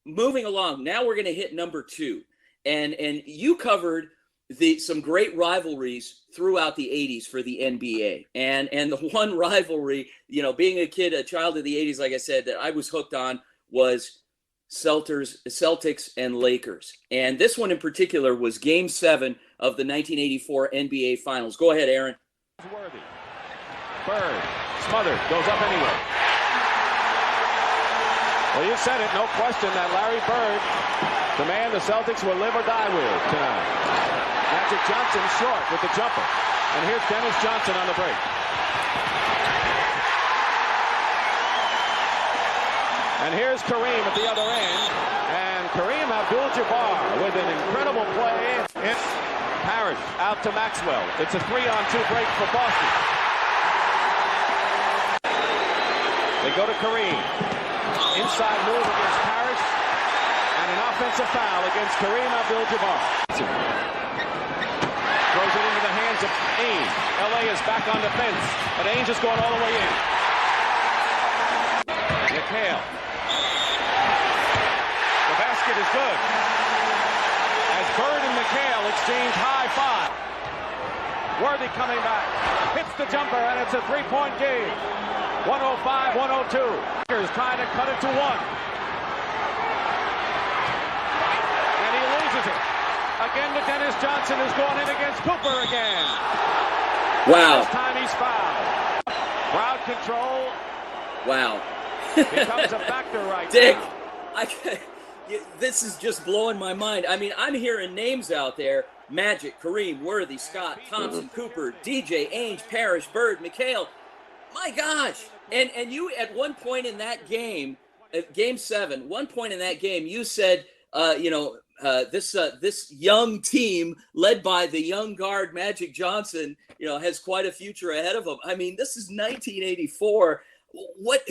moving along, now we're going to hit number two. And you covered some great rivalries throughout the 80s for the NBA. And the one rivalry, being a child of the 80s, like I said, that I was hooked on was Celtics and Lakers. And this one in particular was Game 7 of the 1984 NBA Finals. Go ahead, Aaron. Worthy. Bird, smothered, goes up anyway. Well, you said it, no question that Larry Bird, the man the Celtics will live or die with tonight. Magic Johnson short with the jumper. And here's Dennis Johnson on the break. And here's Kareem at the other end. And Kareem Abdul-Jabbar with an incredible play. It's Parrish out to Maxwell. It's a 3-on-2 break for Boston. They go to Kareem. Inside move against Parrish. And an offensive foul against Kareem Abdul-Jabbar. Throws it into the hands of Ainge. LA is back on defense. But Ainge is going all the way in. McHale. The basket is good. As Bird and McHale exchange high five. Worthy coming back. Hits the jumper, and it's a three-point game. 105-102. Lakers trying to cut it to one. And he loses it. Again to Dennis Johnson, who's going in against Cooper again. Wow. This time he's fouled. Crowd control. Wow. Becomes a factor right Dick, now. This is just blowing my mind. I mean, I'm hearing names out there. Magic, Kareem, Worthy, Scott, Thompson, Cooper, DJ, Ainge, Parrish, Bird, McHale. My gosh. And you, at one point in that game, Game 7, one point in that game, you said, this young team led by the young guard Magic Johnson, has quite a future ahead of them. I mean, this is 1984. What,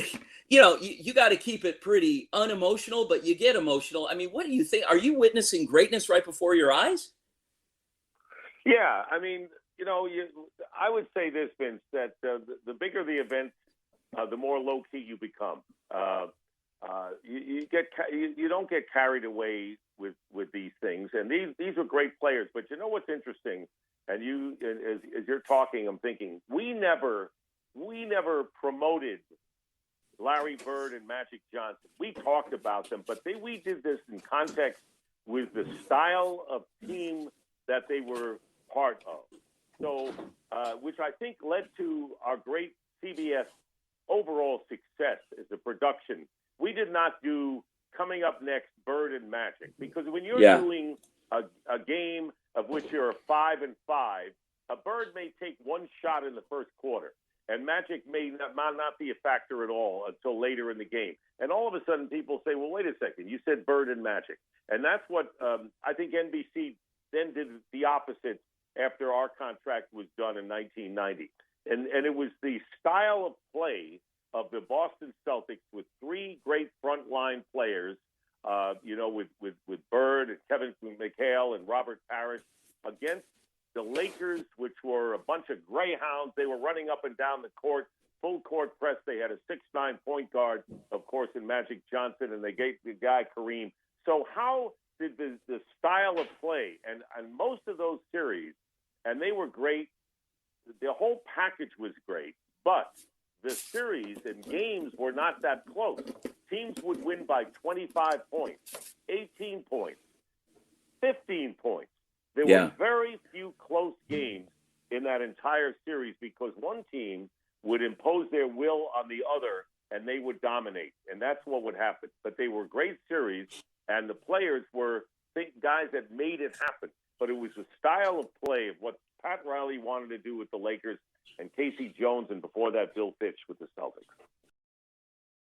you got to keep it pretty unemotional, but you get emotional. I mean, what do you think? Are you witnessing greatness right before your eyes? Yeah, I mean, I would say this, Vince, that the bigger the event, the more low key you become. You don't get carried away with these things, and these are great players. But you know what's interesting, and as you're talking, I'm thinking we never promoted Larry Bird and Magic Johnson. We talked about them, but we did this in context with the style of team that they were part of. So, which I think led to our great CBS overall success as a production. We did not do coming up next Bird and Magic, because when you're doing a game of which you're a 5-5, a Bird may take one shot in the first quarter, and Magic may not be a factor at all until later in the game. And all of a sudden people say, well, wait a second, you said Bird and Magic. And that's what I think NBC then did the opposite after our contract was done in 1990. And it was the style of play of the Boston Celtics with three great frontline players, with Bird and Kevin McHale and Robert Parrish, against the Lakers, which were a bunch of greyhounds. They were running up and down the court, full court press. They had a 6'9" point guard, of course, in Magic Johnson, and they gave the guy Kareem. So how did the style of play, and most of those series, and they were great, the whole package was great, but the series and games were not that close. Teams would win by 25 points, 18 points, 15 points. There were very few close games in that entire series because one team would impose their will on the other and they would dominate. And that's what would happen. But they were great series, and the players were guys that made it happen. But it was the style of play of what Pat Riley wanted to do with the Lakers and Casey Jones, and before that, Bill Fitch with the Celtics.